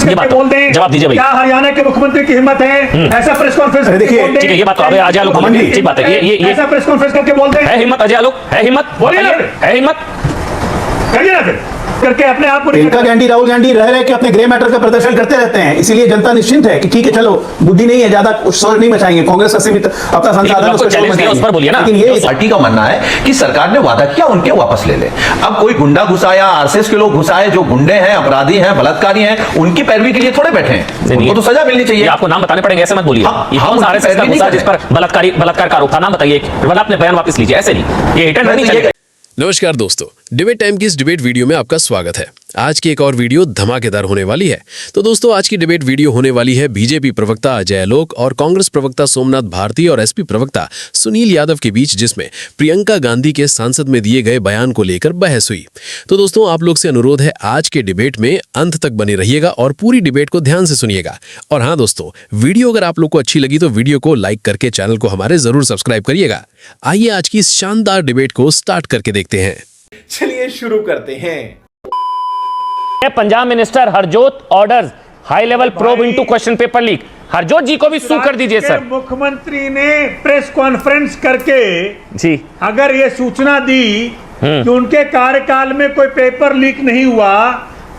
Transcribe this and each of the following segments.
ये बात बोल दें, जवाब दीजिए भाई। क्या हरियाणा के मुख्यमंत्री की हिम्मत है ऐसा प्रेस कॉन्फ्रेंस? देखिए ठीक है, ये बात तो अजय आलोक बोलेंगे, ठीक बात है। ये ऐसा प्रेस कॉन्फ्रेंस करके बोलते हैं, है हिम्मत अजय आलोक, है हिम्मत, बोलिए ना, है हिम्मत, करिए ना फिर करके अपने आप को। प्रियंका गांधी, राहुल गांधी रह रहे कि अपने ग्रे मैटर का प्रदर्शन करते रहते हैं, इसीलिए जनता निश्चिंत है कि ठीक है चलो बुद्धि नहीं है, ज्यादा शोर नहीं मचाएंगे, कांग्रेस का सीमित अपना संसाधन उस पर बोलिए ना। लेकिन ये पार्टी का मानना है कि सरकार ने वादा किया उनके वापस ले ले। अब कोई गुंडा घुसाया, आरएसएस के लोग घुसाए, जो गुंडे हैं, अपराधी हैं, बलात्कारी हैं, उनकी पैरवी के लिए थोड़े बैठे हैं, उनको तो सजा मिलनी चाहिए। आपको नाम बताने पड़ेंगे, ऐसे मत बोलिए। कौन सा आरएसएस का घुसा जिस पर बलात्कार का आरोप था, नाम बताइए, वरना अपने बयान वापस लीजिए, ऐसे नहीं, ये हिट एंड रन नहीं चलेगा। नमस्कार दोस्तों, डिबेट टाइम की इस डिबेट वीडियो में आपका स्वागत है। आज की एक और वीडियो धमाकेदार होने वाली है। तो दोस्तों, आज की डिबेट वीडियो होने वाली है बीजेपी प्रवक्ता अजय आलोक और कांग्रेस प्रवक्ता सोमनाथ भारती और एसपी प्रवक्ता सुनील यादव के बीच, जिसमें प्रियंका गांधी के सांसद में दिए गए बयान को लेकर बहस हुई। तो दोस्तों, आप लोग से अनुरोध है, आज के डिबेट में अंत तक बने रहिएगा और पूरी डिबेट को ध्यान से सुनिएगा। और हाँ दोस्तों, वीडियो अगर आप लोग को अच्छी लगी तो वीडियो को लाइक करके चैनल को हमारे जरूर सब्सक्राइब करिएगा। आइए आज की इस शानदार डिबेट को स्टार्ट करके देखते हैं। चलिए शुरू करते हैं। Punjab minister Harjot orders high level probe into question paper leak. Harjot ji को भी सू कर दीजिए सर। मुख्यमंत्री ने प्रेस कॉन्फ्रेंस करके जी अगर ये सूचना दी कि उनके कार्यकाल में कोई पेपर लीक नहीं हुआ,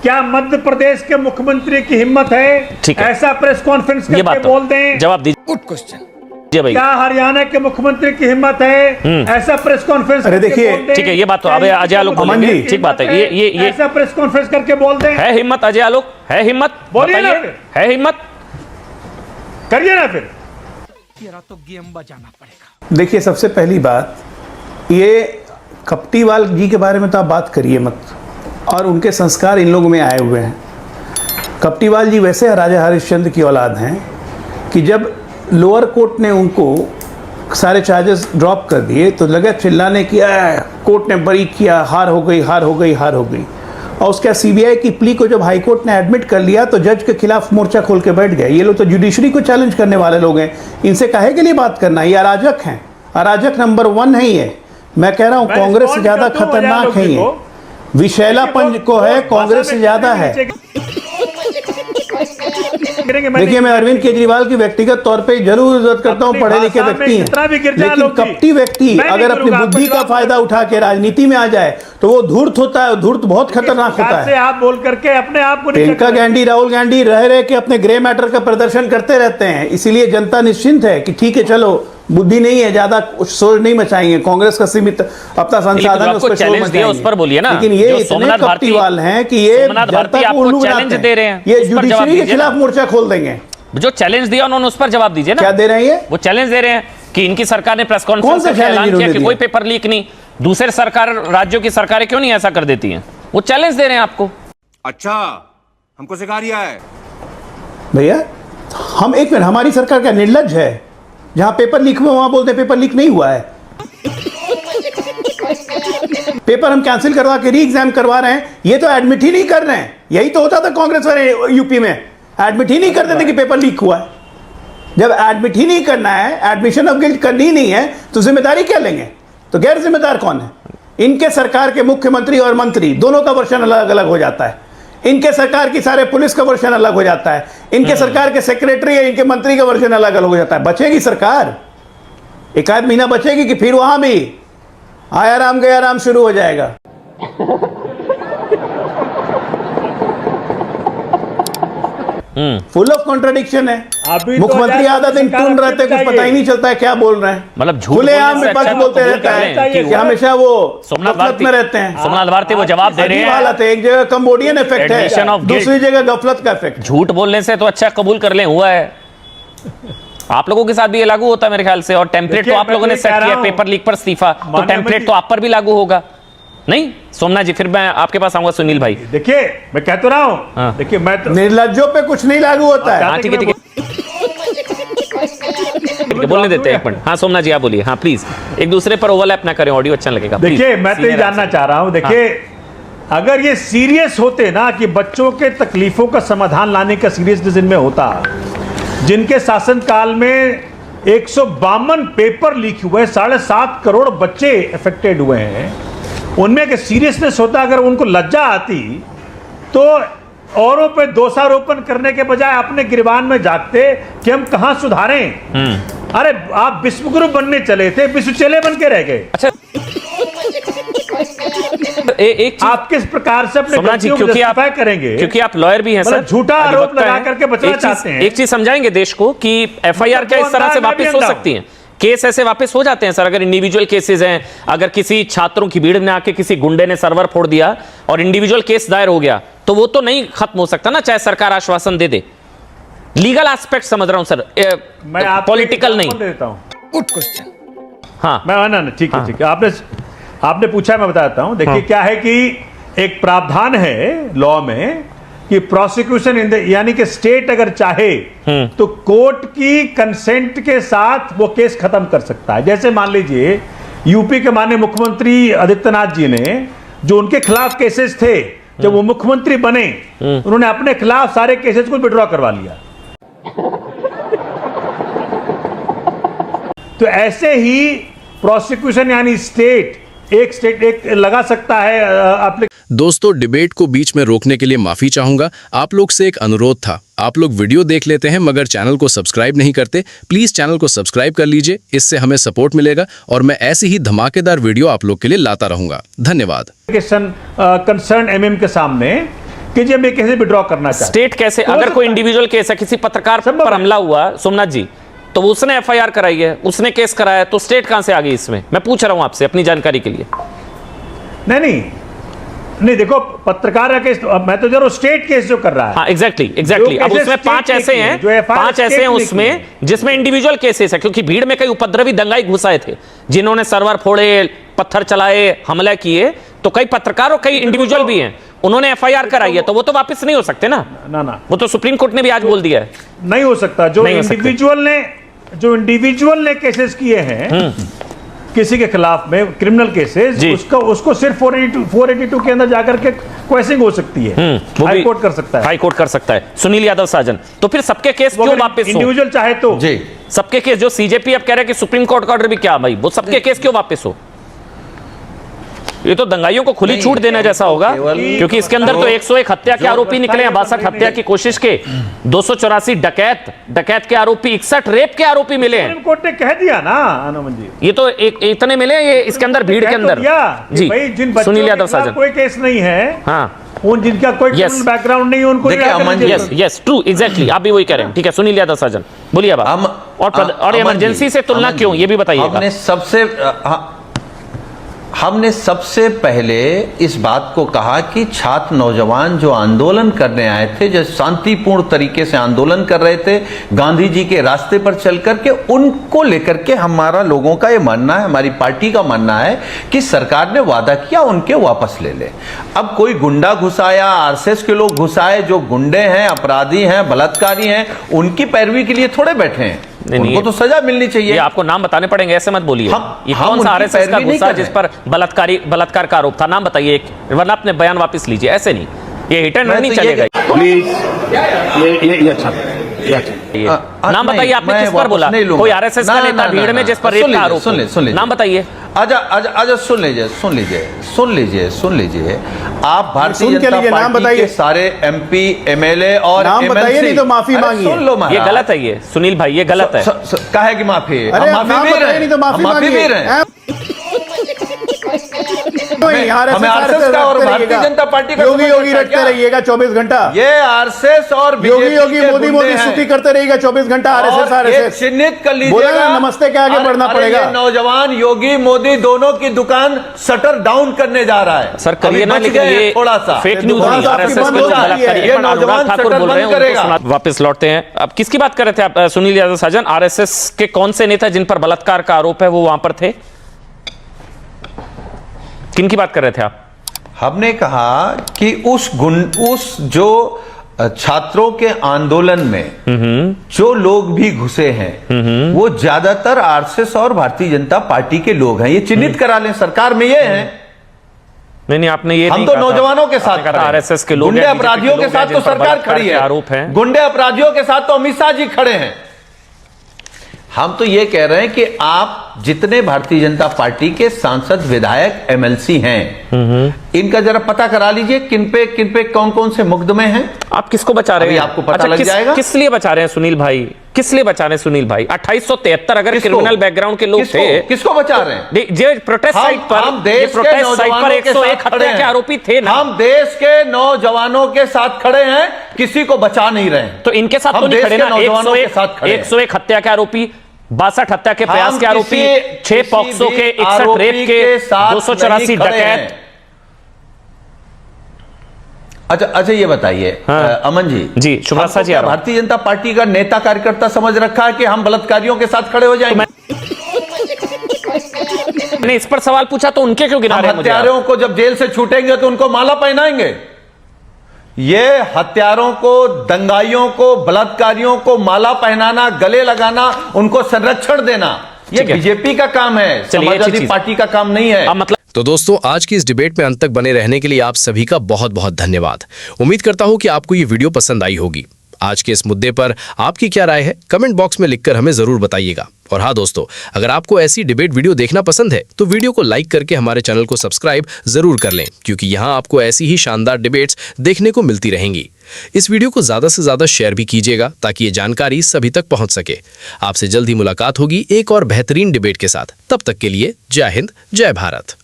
क्या मध्य प्रदेश के मुख्यमंत्री की हिम्मत है ऐसा प्रेस कॉन्फ्रेंस करके बोल दें? जवाब दीजिए। Good question. क्या हरियाणा के मुख्यमंत्री की हिम्मत है ऐसा प्रेस कॉन्फ्रेंस? अरे देखिए ठीक है, ये बात तो अजय आलोक बोलेंगे, ठीक बात है। ये ऐसा प्रेस कॉन्फ्रेंस करके बोलते हैं, है हिम्मत अजय आलोक, है हिम्मत, बोलिए ना, है हिम्मत, करिए ना फिर। तेरा तो गेम बजाना पड़ेगा। देखिए, सबसे पहली बात, ये कपटीवाल जी के बारे में तो आप बात करिए मत, और उनके संस्कार इन लोगों में आए हुए हैं। कपटीवाल जी वैसे राजा हरिश्चंद्र की औलाद हैं कि जब लोअर कोर्ट ने उनको सारे चार्जेस ड्रॉप कर दिए तो लगा चिल्लाने की, कोर्ट ने बरी किया, हार हो गई, हार हो गई, हार हो गई। और उसके सीबीआई की प्ली को जब हाई कोर्ट ने एडमिट कर लिया तो जज के खिलाफ मोर्चा खोल के बैठ गए। ये लोग तो जुडिशरी को चैलेंज करने वाले लोग हैं, इनसे काहे के लिए बात करना? ये अराजक हैं, अराजक नंबर 1 है ये। मैं कह रहा हूँ कांग्रेस से ज्यादा खतरनाक है ये, विशैलापन को है कांग्रेस से ज्यादा है। देखिए, मैं अरविंद केजरीवाल की व्यक्तिगत तौर पे जरूर इज्जत करता हूं, पढ़े लिखे व्यक्ति हैं, लेकिन कपटी व्यक्ति अगर अपनी बुद्धि का फायदा उठा के राजनीति में आ जाए तो वो धूर्त होता है, धूर्त बहुत खतरनाक होता है। आप बोल करके अपने आप को, प्रियंका गांधी, राहुल गांधी रह रहे कि अपने ग्रे मैटर का प्रदर्शन करते रहते हैं, इसीलिए जनता निश्चिंत है कि ठीक है चलो बुद्धि नहीं है, ज्यादा शोर नहीं मचाएंगे, कांग्रेस का सीमित अपना संसाधन उस पर बोलिए ना। लेकिन ये इतने कपटीवाल हैं कि ये जनता को उल्लू बनाते दे रहे हैं, ये जुडिशरी के खिलाफ मोर्चा खोल देंगे। जो चैलेंज दिया उन्होंने उस पर जवाब दीजिए ना। क्या दे रहे हैं? वो चैलेंज दे रहे हैं कि इनकी सरकार ने प्रेस कॉन्फ्रेंस में ऐलान किया कि कोई पेपर लीक नहीं। दूसरे सरकार, राज्यों की सरकारें क्यों नहीं ऐसा कर देती हैं? वो चैलेंज दे रहे हैं आपको। अच्छा, हमको सिखा रिया है भैया। हम एक मिनट, हमारी सरकार क्या निर्लज है? जहां पेपर लीक हुआ वहां बोलते पेपर लीक नहीं हुआ है। पेपर हम कैंसिल करवा के री एग्जाम करवा रहे हैं, ये तो एडमिट ही नहीं कर रहे हैं। यही तो होता था कांग्रेस वाले यूपी में, एडमिट ही नहीं कर देते कि पेपर लीक हुआ है। जब एडमिट ही नहीं करना है, एडमिशन ऑफ गिल्ट करनी ही नहीं है, तो जिम्मेदारी क्या लेंगे? तो गैर जिम्मेदार कौन है? इनके सरकार के मुख्यमंत्री और मंत्री दोनों का वर्षन अलग अलग हो जाता है। इनके सरकार की सारे पुलिस का वर्षन अलग हो जाता है, इनके सरकार के सेक्रेटरी या इनके मंत्री का वर्षन अलग अलग हो जाता है। बचेगी सरकार? एक आध महीना बचेगी कि फिर वहां भी आया राम गया राम शुरू हो जाएगा? फुल ऑफ कॉन्ट्रडिक्शन है। मुख्यमंत्री आधा दिन टून रहते, कुछ पता ही नहीं चलता है क्या बोल रहे हैं। मतलब खुलेआम विपक्ष बोलते रहता है कि हमेशा वो गफलत में रहते हैं। सोमनाथ भारती वो जवाब दे रहे हैं। हालत है, एक जगह कंबोडियन इफेक्ट है, दूसरी जगह गफलत का इफेक्ट। झूठ बोलने से तो अच्छा कबूल कर ले, हुआ है। आप लोगों के साथ भी ये लागू होता है मेरे ख्याल से, और टेम्पलेट तो आप लोगों ने सेट किया पेपर लीक पर इस्तीफा, तो टेम्पलेट तो आप पर भी लागू होगा नहीं? सोमनाथ जी, फिर मैं आपके पास आऊंगा। सुनील भाई, देखिए मैं कह तो रहा हूं, देखिए मैं तो निर्लज्जों पे कुछ नहीं लागू होता है। ठीक है, ठीक है, बोलने देते हैं एक मिनट। हाँ सोमनाथ जी आप बोलिए। हाँ प्लीज, एक दूसरे पर ओवरलैप ना करें, ऑडियो अच्छा लगेगा। देखिए मैं तो ये जानना चाह रहा हूं, देखिए अगर ये सीरियस होते ना कि बच्चों के तकलीफों का समाधान लाने का सीरियसनेस इनमें होता, जिनके शासनकाल में 152 पेपर लीक हुए, 7.5 करोड़ बच्चे अफेक्टेड हुए हैं, उनमें एक सीरियसनेस होता, अगर उनको लज्जा आती तो औरों पे दोषारोपण करने के बजाय अपने गिरबान में झांकते कि हम कहां सुधारें। अरे आप विश्वगुरु बनने चले थे, विश्व चेले बन के रह गए। अच्छा एक चीज आप किस प्रकार से अपने सोमनाथ जी, गलतियों को क्योंकि आप justify करेंगे? क्योंकि आप लॉयर भी हैं सर, मतलब झूठा आरोप अधिवक्ता लगा हैं। करके बचना एक चीज- चाहते हैं। एक चीज समझाएंगे देश को कि एफआईआर क्या इस तरह से मैं भी वापस हो अंधा हूं। सकती हैं? केस ऐसे वापस हो जाते हैं सर, अगर इंडिविजुअल केसेस हैं, अगर किसी छात्रों की भीड़ में आके किसी गुंडे ने सर्वर फोड़ दिया और इंडिविजुअल केस दायर हो गया, तो वो तो नहीं खत्म हो सकता ना, चाहे सरकार आश्वासन दे दे। लीगल एस्पेक्ट समझ रहा हूं सर, मैं आपको पॉलिटिकल नहीं। example देता हूं। Good question. हाँ मैं ना ठीक है ठीक है, आपने पूछा, मैं बताता हूं। देखिए क्या है कि एक प्रावधान है लॉ में कि प्रोसिक्यूशन यानी कि स्टेट अगर चाहे तो कोर्ट की कंसेंट के साथ वो केस खत्म कर सकता है। जैसे मान लीजिए यूपी के माननीय मुख्यमंत्री आदित्यनाथ जी ने, जो उनके खिलाफ केसेस थे, जब वो मुख्यमंत्री बने उन्होंने अपने खिलाफ सारे केसेस को विड्रॉ करवा लिया। तो ऐसे ही प्रोसिक्यूशन यानी स्टेट एक लगा सकता है अपने। दोस्तों, डिबेट को बीच में रोकने के लिए माफी चाहूंगा। आप लोग से एक अनुरोध था, आप लोग वीडियो देख लेते हैं मगर चैनल को सब्सक्राइब नहीं करते। प्लीज चैनल को सब्सक्राइब कर लीजिए, इससे हमें सपोर्ट मिलेगा और मैं ऐसी ही धमाकेदार वीडियो आप लोग के लिए लाता रहूंगा। धन्यवाद। कंसर्न एमएम के सामने कि जब ये कैसे विड्रॉ करना चाहिए। स्टेट कैसे, अगर कोई इंडिविजुअल केस है, किसी पत्रकार पर हमला हुआ सोमनाथ जी, तो उसने एफआईआर कराई है, उसने केस कराया, तो स्टेट कहां से आ गई इसमें? मैं पूछ रहा हूं आपसे अपनी जानकारी के लिए। नहीं देखो, पत्रकार का केस मैं तो जरूर स्टेट केस जो कर रहा है। हाँ एग्जैक्टली। अब उसमें पांच ऐसे हैं उसमें जिसमें इंडिविजुअल केसेस है, क्योंकि भीड़ में कई उपद्रवी दंगाई घुसाए थे जिन्होंने सर्वर फोड़े, पत्थर चलाए, हमला किए, तो कई पत्रकार और कई इंडिविजुअल भी हैं, उन्होंने एफआईआर कराई है, तो वो तो वापस नहीं हो सकते ना। वो तो सुप्रीम कोर्ट ने भी आज बोल दिया है नहीं हो सकता। जो इंडिविजुअल ने केसेस किए हैं किसी के खिलाफ में, क्रिमिनल केसेस, उसको सिर्फ 482 के अंदर जाकर के क्वेश्चनिंग हो सकती है, हाई कोर्ट कर सकता है। हाई कोर्ट कर सकता है। सुनील यादव साजन, तो फिर सबके केस क्यों वापस हो? इंडिविजुअल चाहे तो जी, सबके केस, जो सीजेपी अब कह रहे हैं कि सुप्रीम कोर्ट का ऑर्डर भी क्या भाई, वो सबके केस क्यों वापस हो? ये तो दंगाइयों को खुली छूट देने जैसा होगा, क्योंकि इसके अंदर तो 101 हत्या के आरोपी निकले हैं, 62 हत्या की कोशिश के, 284 डकैत के आरोपी, 61 रेप के आरोपी मिले हैं। सुप्रीम कोर्ट ने कह दिया ना आनंद जी, ये तो इतने मिले ये इसके अंदर, भीड़ के अंदर। जी, जिन बच्चों सुनील यादव के खिलाफ साजन, कोई केस नहीं है, हाँ, उन जिनका कोई क्रिमिनल बैकग्राउंड नहीं है, उनको यस ट्रू, एग्जैक्टली, आप भी वही कह रहे हैं। ठीक है सुनील यादव साजन, बोलिए अब। और इमरजेंसी से तुलना क्यों, ये भी बताइएगा। हमने सबसे पहले इस बात को कहा कि छात्र नौजवान जो आंदोलन करने आए थे, जो शांतिपूर्ण तरीके से आंदोलन कर रहे थे, गांधी जी के रास्ते पर चल करके, उनको लेकर के हमारा लोगों का ये मानना है, हमारी पार्टी का मानना है कि सरकार ने वादा किया उनके वापस ले ले। अब कोई गुंडा घुसाया, आरएसएस के लोग घुसाए, जो गुंडे हैं, अपराधी हैं, बलात्कारी हैं, उनकी पैरवी के लिए थोड़े बैठे हैं, उनको तो सजा मिलनी चाहिए। ये आपको नाम बताने पड़ेंगे, ऐसे मत बोलिए। ये कौन सा आरएसएस का गुस्सा जिस पर बलात्कार का आरोप था, नाम बताइए, वरना अपने बयान वापस लीजिए। ऐसे नहीं, ये हिट एंड रन नहीं चलेगा। प्लीज नाम बताइए, आपने किस पर बोला? कोई आरएसएस का नेता भीड़ में जिस पर रेप का आरोप, नाम बताइए। आजा सुन लीजिए। आप भारतीय जनता पार्टी के सारे एमपी, एमएलए और नाम बताइए, नहीं तो माफी मांगिए। सुन लो महाराज, ये गलत है, ये सुनील भाई ये गलत है। कहे कि माफी, अरे हम नाम बताइए, नहीं तो माफी भी रहे हैं। हमें आरएसएस का और भारतीय जनता पार्टी का योगी रटते रहिएगा 24 घंटा। ये आरएसएस और योगी मोदी स्तुति करते रहिएगा 24 घंटा। आरएसएस चिन्हित कर लीजिएगा, नमस्ते के आगे बढ़ना पड़ेगा। नौजवान योगी मोदी दोनों की दुकान शटर डाउन करने जा रहा है। सर करिए ना, लेकिन ये थोड़ा सा फेक न्यूज नहीं, आरएसएस पे ये नौजवान ठाकुर बोल रहे हैं, वापस लौटते हैं। अब किसकी बात कर रहे थे आप सुनील यादव साजन? आरएसएस के कौन से नेता जिन पर बलात्कार का आरोप है वो वहां पर थे? किनकी बात कर रहे थे आप? हमने कहा कि उस जो छात्रों के आंदोलन में जो लोग भी घुसे हैं वो ज्यादातर आरएसएस और भारतीय जनता पार्टी के लोग हैं। ये चिन्हित करा लें, सरकार में ये हैं। नहीं आपने ये हम तो नौजवानों के साथ खड़े हैं, आरएसएस के लोग, गुंडे अपराधियों के साथ तो सरकार खड़ी है, आरोप है, गुंडे अपराधियों के साथ तो अमित शाह जी खड़े हैं। हम तो ये कह रहे हैं कि आप जितने भारतीय जनता पार्टी के सांसद, विधायक, एमएलसी हैं, इनका जरा पता करा लीजिए किन पे कौन कौन से मुकदमे हैं। आप किसको बचा रहे हैं? आपको पता लग जाएगा। किस लिए बचा रहे हैं सुनील भाई? किस लिए बचा रहे हैं सुनील भाई? 2873 अगर क्रिमिनल बैकग्राउंड के लोग थे, किसको बचा रहे हैं? जो प्रोटेस्ट साइट पर, प्रोटेस्ट साइट पर 101 हत्या के आरोपी थे ना। हम देश के नौजवानों के साथ खड़े हैं, किसी को बचा नहीं रहे हैं। तो इनके साथ तो नहीं खड़े ना। 101 हत्या के आरोपी, 62 हत्या के प्रयास के आरोपी, 6 पॉक्सो के, 61 रेप के, 284 डकैत। अच्छा ये बताइए अमन जी, शुभ्रासा जी, भारतीय जनता पार्टी का नेता कार्यकर्ता समझ रखा है कि हम बलात्कारियों के साथ खड़े हो जाएंगे? मैंने इस पर सवाल पूछा तो उनके क्यों गिना रहे हैं मुझे? हत्यारों को जब जेल से छूटेंगे तो उनको माला पहनाएंगे। ये हत्यारों को, दंगाइयों को, बलात्कारियों को माला पहनाना, गले लगाना, उनको संरक्षण देना, ये बीजेपी का काम है, समाजवादी पार्टी का काम नहीं है। मतलब तो दोस्तों, आज की इस डिबेट में अंत तक बने रहने के लिए आप सभी का बहुत बहुत धन्यवाद। उम्मीद करता हूं कि आपको ये वीडियो पसंद आई होगी। आज के इस मुद्दे पर आपकी क्या राय है, कमेंट बॉक्स में लिखकर हमें जरूर बताइएगा। और हाँ दोस्तों, अगर आपको ऐसी डिबेट वीडियो देखना पसंद है तो वीडियो को लाइक करके हमारे चैनल को सब्सक्राइब जरूर कर लें, क्योंकि यहाँ आपको ऐसी ही शानदार डिबेट्स देखने को मिलती रहेंगी। इस वीडियो को ज्यादा से ज्यादा शेयर भी कीजिएगा ताकि ये जानकारी सभी तक पहुंच सके। आपसे जल्द ही मुलाकात होगी एक और बेहतरीन डिबेट के साथ। तब तक के लिए जय हिंद, जय भारत।